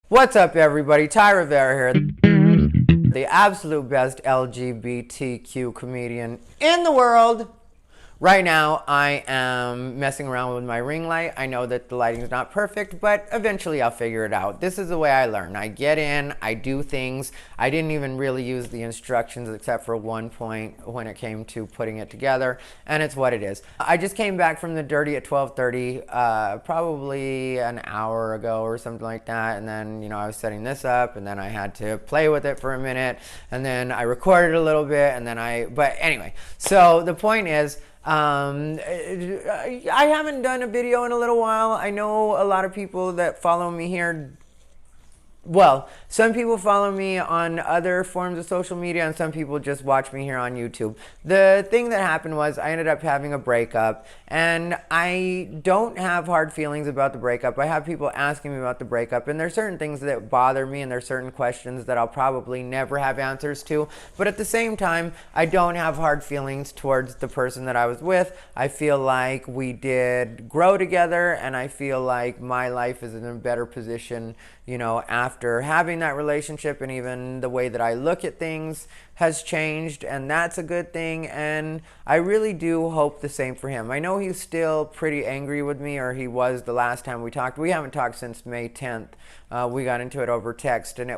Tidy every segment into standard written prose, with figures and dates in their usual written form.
What's up, everybody? Rivera here, the absolute best LGBTQ comedian in the world. Right now, I am messing around with my ring light. I know that the lighting is not perfect, but eventually I'll figure it out. This is the way I learn. I get in, I do things. I didn't even really use the instructions except for one point when it came to putting it together, and it's what it is. I just came back from the dirty at 12:30, probably an hour ago or something like that, and then, I was setting this up, and then I had to play with it for a minute, and then I recorded a little bit, and then but anyway, so the point is, I haven't done a video in a little while. I know a lot of people that follow me here. Well, some people follow me on other forms of social media, and some people just watch me here on YouTube. The thing that happened was I ended up having a breakup, and I don't have hard feelings about the breakup. I have people asking me about the breakup, and there's certain things that bother me, and there's certain questions that I'll probably never have answers to. But at the same time, I don't have hard feelings towards the person that I was with. I feel like we did grow together, and I feel like my life is in a better position, after having that relationship, and even the way that I look at things has changed, and that's a good thing. And I really do hope the same for him. I know he's still pretty angry with me, or he was the last time we talked. We haven't talked since May 10th. We got into it over text, and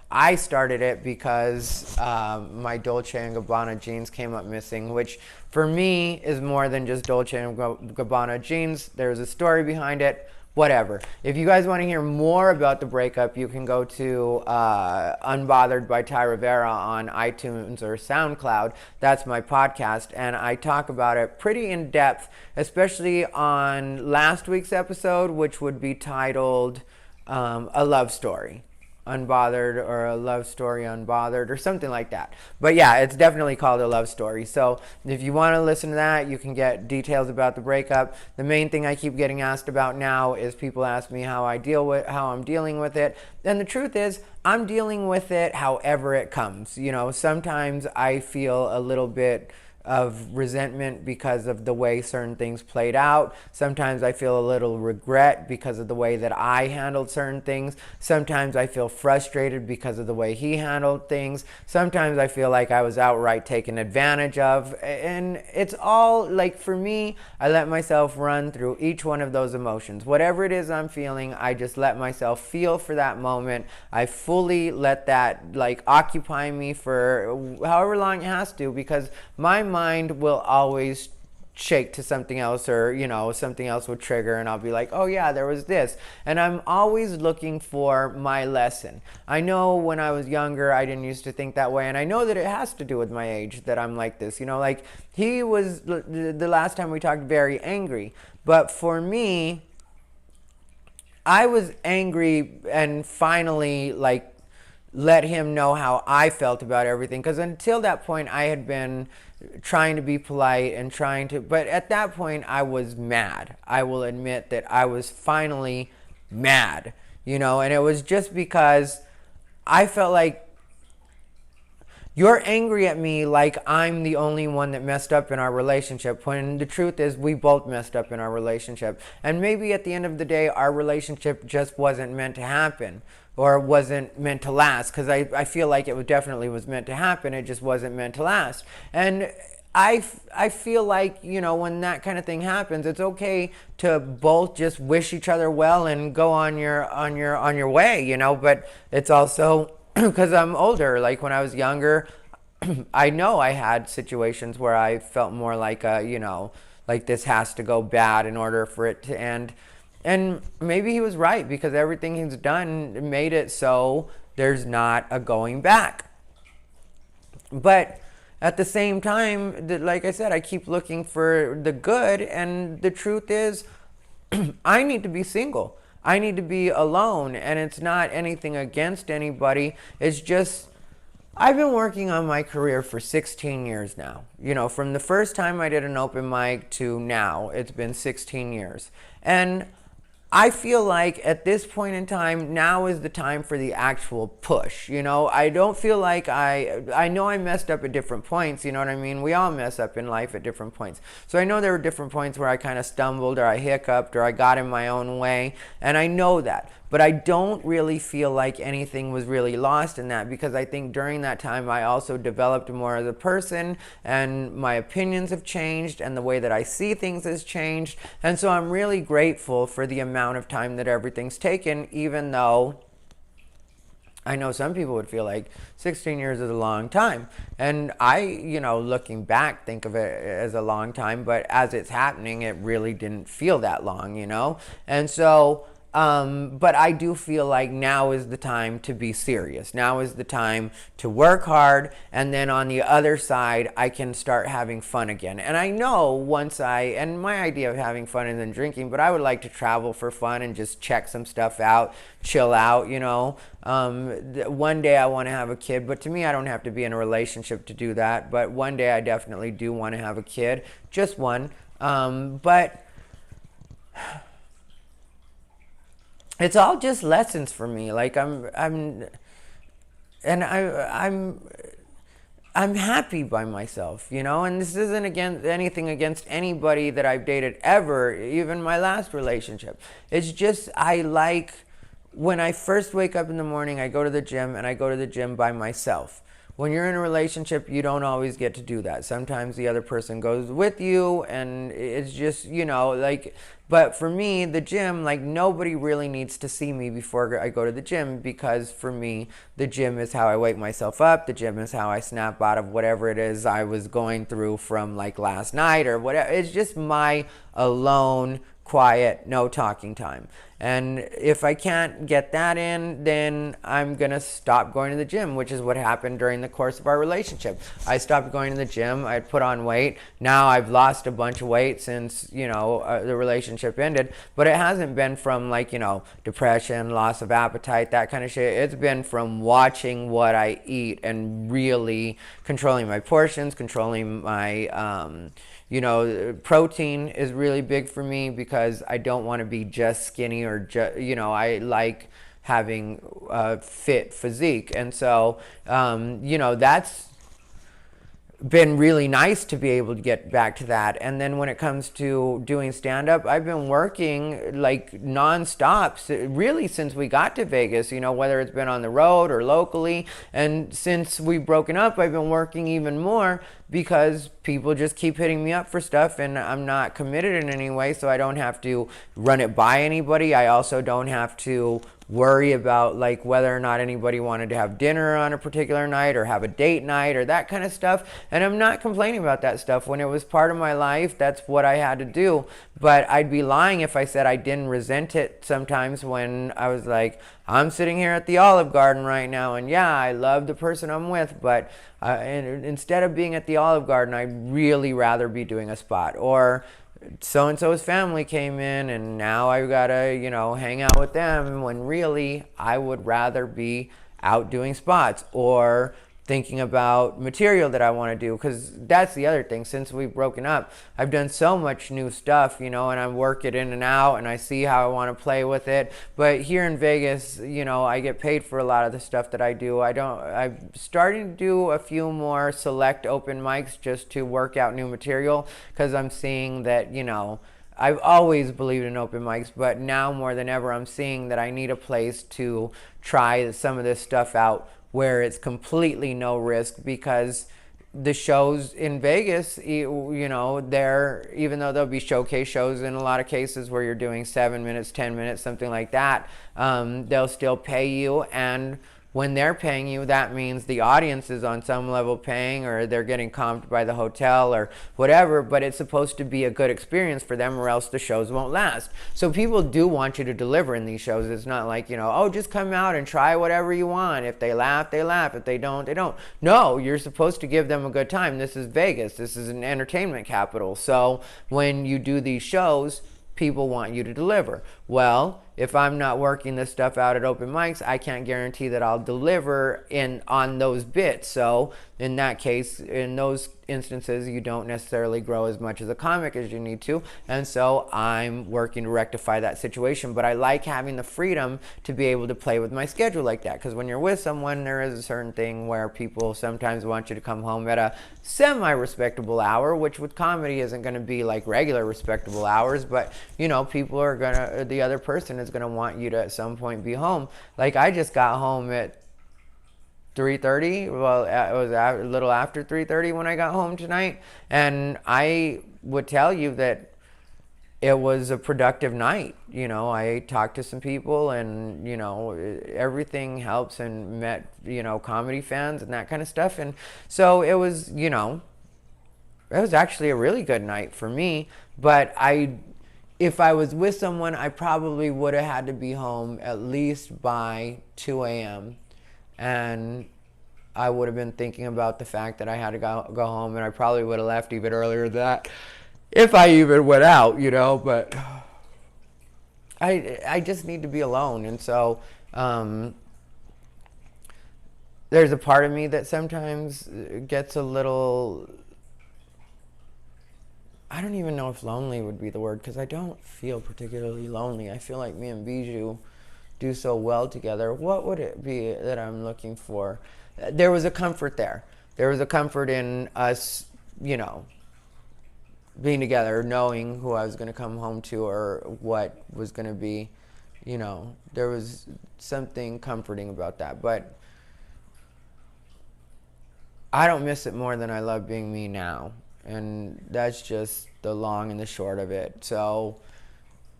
I started it because my Dolce & Gabbana jeans came up missing, which for me is more than just Dolce & Gabbana jeans. There's a story behind it. Whatever. If you guys want to hear more about the breakup, you can go to Unbothered by Rivera on iTunes or SoundCloud. That's my podcast, and I talk about it pretty in depth, especially on last week's episode, which would be titled A Love Story. Unbothered, or A Love Story Unbothered, or something like that. But yeah, it's definitely called A Love Story. So if you want to listen to that, you can get details about the breakup. The main thing I keep getting asked about now is people ask me how I'm dealing with it. And the truth is, I'm dealing with it however it comes. Sometimes I feel a little bit of resentment because of the way certain things played out. Sometimes I feel a little regret because of the way that I handled certain things. Sometimes I feel frustrated because of the way he handled things. Sometimes I feel like I was outright taken advantage of. And it's all, like, for me, I let myself run through each one of those emotions. Whatever it is I'm feeling, I just let myself feel for that moment. I fully let that, occupy me for however long it has to, because my mind will always shake to something else, or something else will trigger, and I'll be like, oh yeah, there was this. And I'm always looking for my lesson. I know when I was younger I didn't used to think that way, and I know that it has to do with my age that I'm like this. He was, the last time we talked, very angry, but for me, I was angry and finally let him know how I felt about everything, because until that point I had been trying to be polite and but at that point I was mad. I will admit that I was finally mad, and it was just because I felt like, you're angry at me like I'm the only one that messed up in our relationship, when the truth is we both messed up in our relationship. And maybe at the end of the day, our relationship just wasn't meant to happen, or wasn't meant to last, because I feel like it definitely was meant to happen. It just wasn't meant to last. And I feel like, when that kind of thing happens, it's okay to both just wish each other well and go on your way, but it's also because I'm older. Like when I was younger, I know I had situations where I felt more like like this has to go bad in order for it to end. And maybe he was right, because everything he's done made it so there's not a going back. But at the same time, like I said, I keep looking for the good, and the truth is, I need to be single. I need to be alone, and it's not anything against anybody. It's just, I've been working on my career for 16 years now. From the first time I did an open mic to now, it's been 16 years. And I feel like at this point in time, now is the time for the actual push. I don't feel like I know I messed up at different points, you know what I mean? We all mess up in life at different points. So I know there were different points where I kind of stumbled, or I hiccuped, or I got in my own way, and I know that. But I don't really feel like anything was really lost in that, because I think during that time I also developed more as a person, and my opinions have changed, and the way that I see things has changed. And so I'm really grateful for the amount of time that everything's taken, even though I know some people would feel like 16 years is a long time. And I, looking back, think of it as a long time, but as it's happening, it really didn't feel that long, And so, but I do feel like now is the time to be serious. Now is the time to work hard. And then on the other side, I can start having fun again. And I know and my idea of having fun isn't drinking, but I would like to travel for fun and just check some stuff out, chill out, one day I want to have a kid, but to me, I don't have to be in a relationship to do that. But one day I definitely do want to have a kid, just one. But it's all just lessons for me. Like I'm happy by myself, and this isn't anything against anybody that I've dated ever, even my last relationship. It's just, when I first wake up in the morning, I go to the gym, and I go to the gym by myself. When you're in a relationship, you don't always get to do that. Sometimes the other person goes with you, and it's just, but for me, the gym, nobody really needs to see me before I go to the gym, because for me, the gym is how I wake myself up. The gym is how I snap out of whatever it is I was going through from last night or whatever. It's just my alone, quiet, no talking time. And if I can't get that in, then I'm going to stop going to the gym, which is what happened during the course of our relationship. I stopped going to the gym. I put on weight. Now I've lost a bunch of weight since, the relationship ended. But it hasn't been from depression, loss of appetite, that kind of shit. It's been from watching what I eat and really controlling my portions, controlling my protein is really big for me, because I don't want to be just skinny or I like having a fit physique. And so, that's been really nice to be able to get back to that. And then when it comes to doing stand-up, I've been working nonstop really since we got to Vegas, whether it's been on the road or locally. And since we've broken up, I've been working even more, because people just keep hitting me up for stuff, and I'm not committed in any way, so I don't have to run it by anybody. I also don't have to worry about whether or not anybody wanted to have dinner on a particular night or have a date night or that kind of stuff. And I'm not complaining about that stuff. When it was part of my life, that's what I had to do. But I'd be lying if I said I didn't resent it sometimes, when I was I'm sitting here at the Olive Garden right now, and yeah, I love the person I'm with, but and instead of being at the Olive Garden, I'd really rather be doing a spot. Or so-and-so's family came in, and now I've got to, hang out with them, when really I would rather be out doing spots or thinking about material that I want to do. Because that's the other thing. Since we've broken up, I've done so much new stuff, and I work it in and out, and I see how I want to play with it. But here in Vegas, I get paid for a lot of the stuff that I do. I'm starting to do a few more select open mics just to work out new material, because I'm seeing that, I've always believed in open mics, but now more than ever, I'm seeing that I need a place to try some of this stuff out where it's completely no risk, because the shows in Vegas, even though there'll be showcase shows in a lot of cases where you're doing 7 minutes, 10 minutes, something like that, they'll still pay you. And when they're paying you, that means the audience is on some level paying, or they're getting comped by the hotel or whatever, but it's supposed to be a good experience for them, or else the shows won't last. So people do want you to deliver in these shows. It's not like, just come out and try whatever you want. If they laugh, they laugh. If they don't, they don't. No, you're supposed to give them a good time. This is Vegas. This is an entertainment capital. So when you do these shows, people want you to deliver. Well, if I'm not working this stuff out at open mics, I can't guarantee that I'll deliver on those bits. So in that case, in those instances, you don't necessarily grow as much as a comic as you need to. And so I'm working to rectify that situation. But I like having the freedom to be able to play with my schedule like that. Because when you're with someone, there is a certain thing where people sometimes want you to come home at a semi-respectable hour, which with comedy isn't going to be like regular respectable hours. But, people are going to, the other person is is going to want you to at some point be home. Like, I just got home at 3:30. Well, it was a little after 3:30 when I got home tonight. And I would tell you that it was a productive night. You know, I talked to some people, and, you know, everything helps, and met, you know, comedy fans and that kind of stuff. And so it was, you know, it was actually a really good night for me. But if I was with someone, I probably would have had to be home at least by 2 a.m. And I would have been thinking about the fact that I had to go home, and I probably would have left even earlier than that if I even went out, you know. But I just need to be alone. And so there's a part of me that sometimes gets a little, I don't even know if lonely would be the word, because I don't feel particularly lonely. I feel like me and Bijou do so well together. What would it be that I'm looking for? There was a comfort there. There was a comfort in us, you know, being together, knowing who I was going to come home to, or what was going to be, you know, there was something comforting about that. But I don't miss it more than I love being me now. And that's just the long and the short of it. So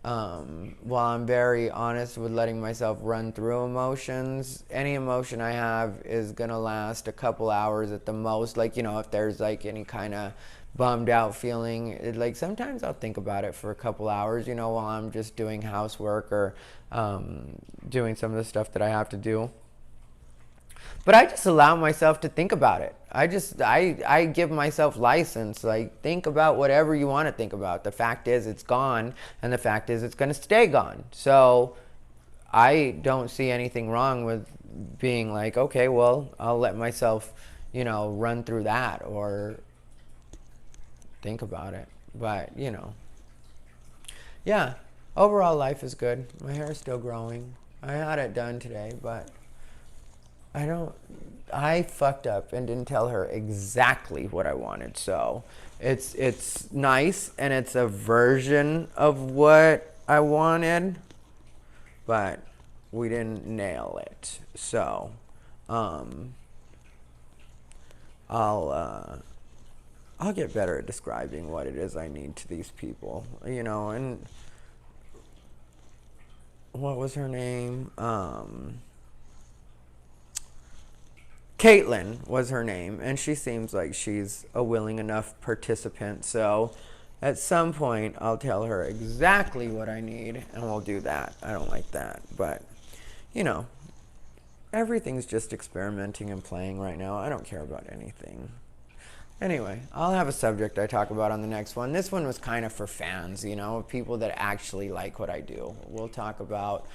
while I'm very honest with letting myself run through emotions, any emotion I have is going to last a couple hours at the most. Like, you know, if there's like any kind of bummed out feeling, like sometimes I'll think about it for a couple hours, you know, while I'm just doing housework or doing some of the stuff that I have to do. But I just allow myself to think about it. I give myself license. Like, think about whatever you want to think about. The fact is it's gone, and the fact is it's going to stay gone. So I don't see anything wrong with being like, okay, well, I'll let myself, you know, run through that or think about it. But, you know, yeah, overall life is good. My hair is still growing. I had it done today, but I fucked up and didn't tell her exactly what I wanted. So it's nice, and it's a version of what I wanted, but we didn't nail it. So I'll get better at describing what it is I need to these people, you know. And what was her name? Caitlin was her name, and she seems like she's a willing enough participant. So at some point, I'll tell her exactly what I need, and we'll do that. I don't like that, but, you know, everything's just experimenting and playing right now. I don't care about anything. Anyway, I'll have a subject I talk about on the next one. This one was kind of for fans, you know, people that actually like what I do. We'll talk about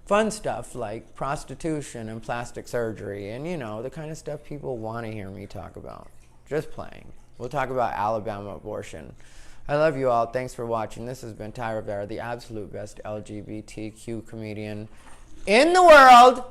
fun stuff like prostitution and plastic surgery and, you know, the kind of stuff people want to hear me talk about. Just playing. We'll talk about Alabama abortion. I love you all. Thanks for watching. This has been Ty Rivera, the absolute best LGBTQ comedian in the world.